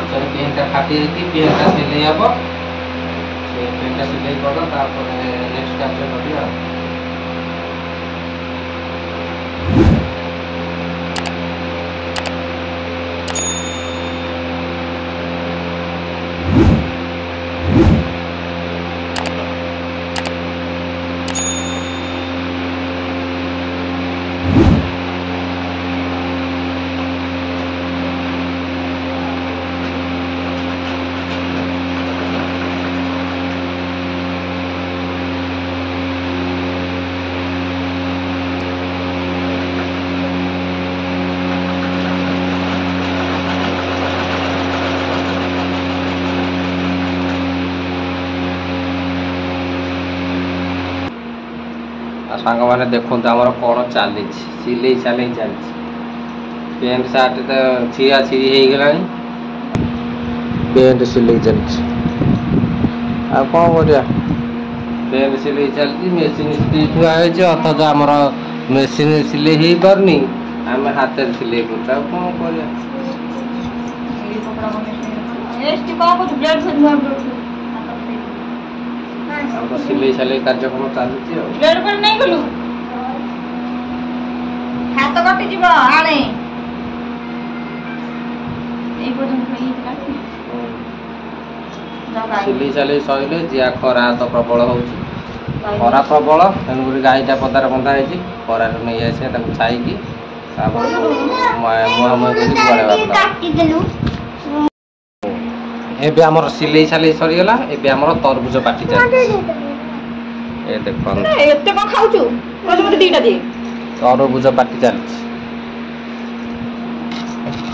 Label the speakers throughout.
Speaker 1: ପଛରେ ପେଣ୍ଟଟା ଫାଟି ଯାଇକି ପେଣ୍ଟଟା ସିଲେଇ ହେବ। ସେ ପେଣ୍ଟଟା ସିଲେଇ କର ତାପରେ ନେକ୍ସଟ କାର୍ଯ୍ୟ କରିବା। सांग मैंने देखते आमर कौन चली सिले चल चलती पेंट सार्ट तो चिरा चिरी हो गला पेंट सिले चलती आ कौन कर पेंट सिले चलती मेसीन थुआई अथच आमर मेसीन सिले हो पारनी आम हाथ सिले कर कौन कर सिले साले कार्यक्रम चलती
Speaker 2: हाथ कटि जीव आणे
Speaker 1: सिले साले सैले जिया खरा तो प्रबल हो खरा प्रबल तेणुक गाईटा पदार बंधा है खरार नहीं आसे छाई एबे हमर सिले साले सरीगला एबे हमर तरबुज पाटी चलती ए देखन
Speaker 2: एते को खाउछु रोज मते दीटा दे
Speaker 1: तरबुज पाटी चलती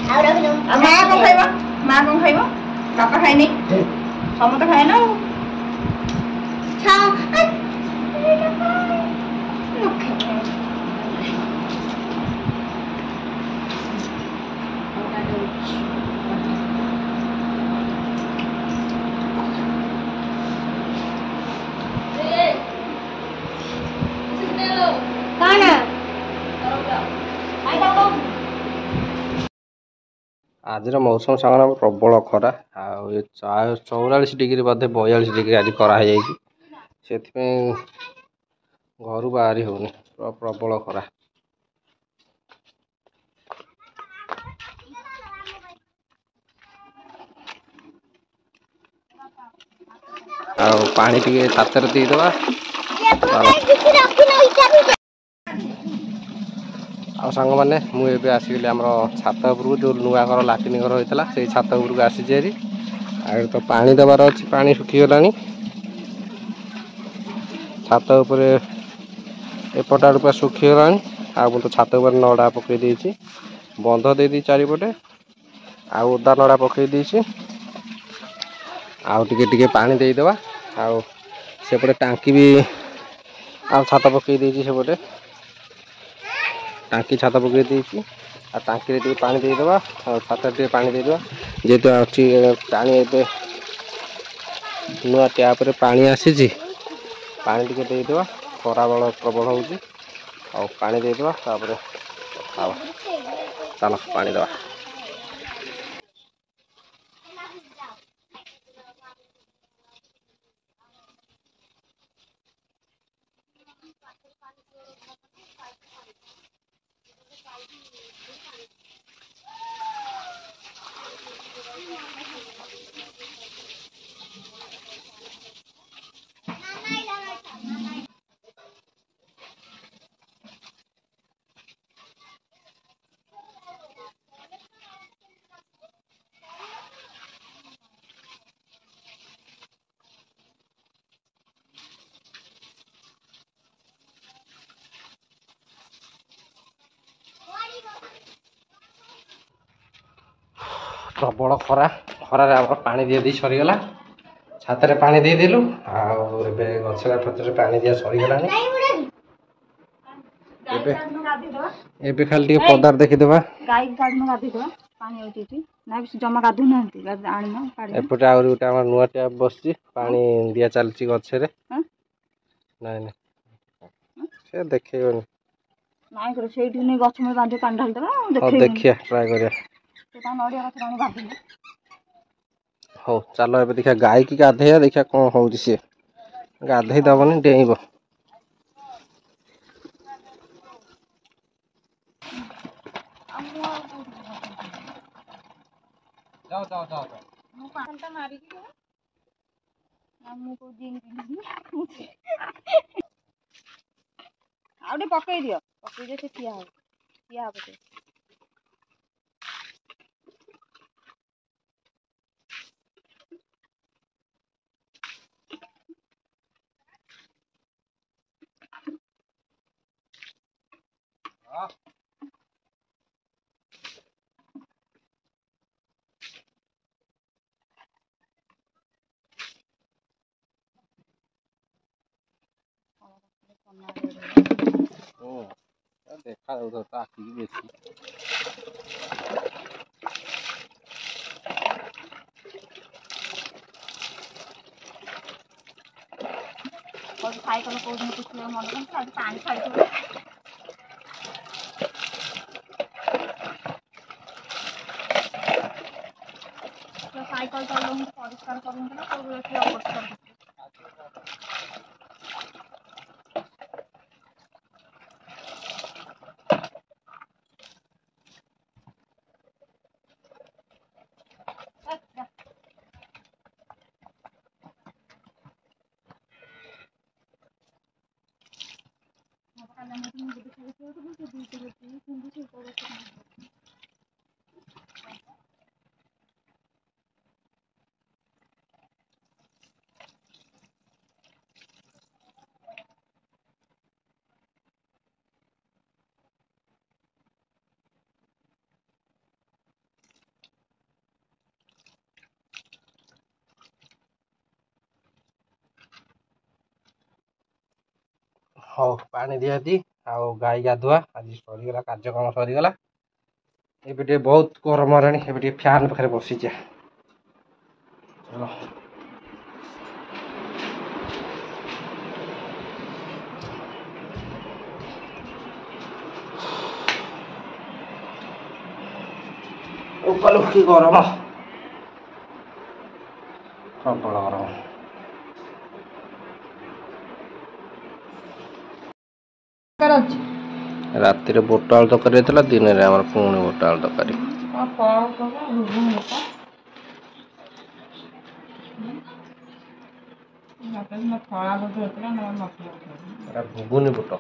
Speaker 2: आ मां को खाइबा पापा खाइ नै समत खाइ न छा
Speaker 1: आज मौसम सामने प्रबल खरा 44 डिग्री बोधे 42 डिग्री आज कराई से घर बाहरी होनी प्रबल खरा पानी टे छात देदेवा सांग मैंने मुझे आसगली आम छात उपरक जो नुआ घर लाट्रिन घर होता से छात उपरक आसी आगे तो पानी देवार अच्छी पानी सुखीगला छात उपर एपट आड़ पूरा सुखीगला आ तो छात उपर नड़ा पकई देती बंध दे दी चारिपटे आ ओदा नड़ा पकई देती आउ टिके पानी देदेवा सेपटे टांकी भी आ छात पकई देती सेपटे टांकी छात पकई देती टांकी टे पानी देदेवा छात टे पानी देदेवा जेहेतु अच्छी पानी ए नुआ टैप रे पानी आसी पानी टे देदेवा खरा बल प्रबल हो पानी देदेवा चल पानी देवा प्रबल खरा खरार पानी दिया दी सरीगला छात पानी देदेलु गछरा फतर पानी दिया सरीगला एबे खाली पदार देखीदेवा
Speaker 2: गाई गाड़ी गाधीदेवा पानी होती ना जमा गाधु ना आनी
Speaker 1: एपटे आउरी गोटे आम नुआ टैप बस पानी दिया चलती गछरे नाई ना से देखेबनी
Speaker 2: नाई करे सेठी नै गछ में बांधे पानी ढाल देबा
Speaker 1: देखिया ट्राई करिया
Speaker 2: से ता नडिया गछ पानी बांधे
Speaker 1: हौ चलो ए देखिया गाय की गाधेया देखिया कौन हो सी गाधे दबनी डेइब जाओ जाओ जाओ
Speaker 2: ମୁଁ ପାଣିଟା ମାରିକି ମୁଁ କୋଉ ଜିନ୍ ପିନ୍ଧିବି ଆଉ ଟିକେ ପକେଇ ଦିଅ ସେ ଠିଆ ହବ ସେ
Speaker 1: देखा तो आखिरी बेसी
Speaker 2: ସାଇକେଲ କୋଉ ଦିନ କିଛି ମନେ କରୁଛି ଆଜି ପାଣି ଛାଡ଼ିଥିବ ସାଇକେଲ ଚଲଉଛନ୍ତି ପରିଷ୍କାର କରୁଛନ୍ତି ନା ସବୁ ଏଠି ଅପରିଷ୍କାର
Speaker 1: हौ पानी दिहाती आउ गाई गाधुआ आज सरीगला कार्यक्रम सरीगला एबे बहुत गरम हेलानी एबे फैन पाखे बसी चलो उपालु की गरम प्रबल गरम राति बुट आलू तरकारी होता दिन में आम पुणी बुट आलू तरकारी घुगुनी बुट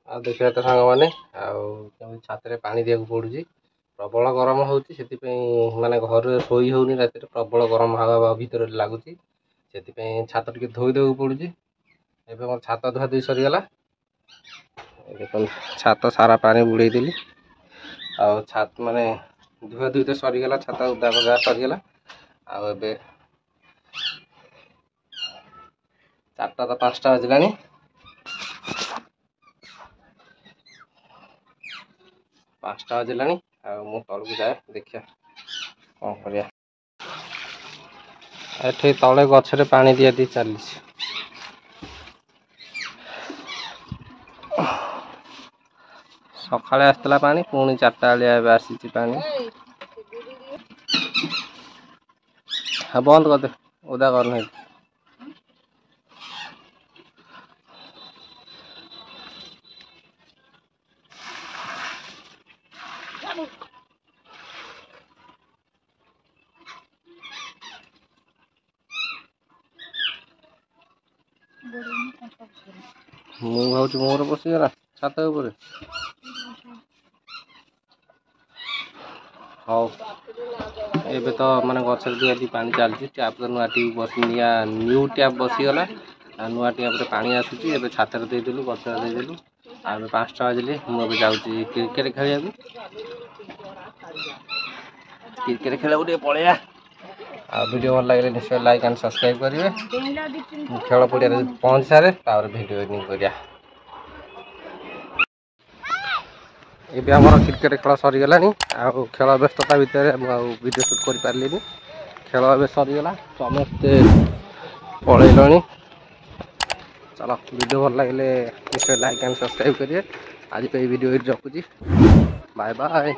Speaker 1: आ देखिए तो सांग मैंने छात पानी दिया पड़ू प्रबल गरम होती माने घर शोई होनी रात प्रबल गरम हवा भीतर लगुच से छात टे धोईदेव पड़ू एवं मोर छात धुआ धुई सरीगला देख छात सारा पानी बुड़ेदेली छात माने धुआ धुई तो सरीगला छात उदा पदा सरीगला आबे 4टा तो 5टा बजलानी 5टा बजलानी मु तल को जाए देखिया कौन करिया एठी तले गछरे पानी दिया दी चली सकाळे आसला पानी पुणी 4टा बेलिया एबे आसीची पानी हाँ बंद कर दे ओदा करना है ମୁଁ ଭାବୁଛି ମୋର ବସିଗଲା ଛାତ ଉପରେ ହଉ ଏବେ ତ ମାନେ ଗଛରେ ଟିକେ ପାଣି ଚାଲିଛି ଟ୍ୟାପ ତ ନୂଆ ଟ୍ୟୁବ୍ ବସି ନ୍ୟୁ ଟ୍ୟାପ ବସିଗଲା ଆଉ ନୂଆ ଟ୍ୟାପରେ ପାଣି ଆସୁଛି ଏବେ ଛାତରେ ଦେଇଦେଲୁ ଗଛରେ ଦେଇଦେଲୁ ଆଉ ଏବେ 5ଟା ବାଜିଲେ ମୁଁ ଏବେ ଯାଉଛି କ୍ରିକେଟ ଖେଳିବାକୁ କ୍ରିକେଟ ଖେଳିବାକୁ ଟିକେ ପଳେଇବା ଆଉ ଭିଡ଼ିଓ ଭଲ ଲାଗିଲେ ନିଶ୍ଚୟ ଲାଇକ୍ ଆଣ୍ଡ ସବସ୍କ୍ରାइब करेंगे खेल पड़िया पहुँच सारे भिडियो एडिटिंग करिया ये आम क्रिकेट खेल सरीगला खेल व्यस्तता भितर वीडियो शूट कर पारे खेल ए सरीगला समस्ते पलैल चलो वीडियो भल लगे निश्चय लाइक एंड सब्सक्राइब करिए आज पे वीडियो रखुची बाय बाय।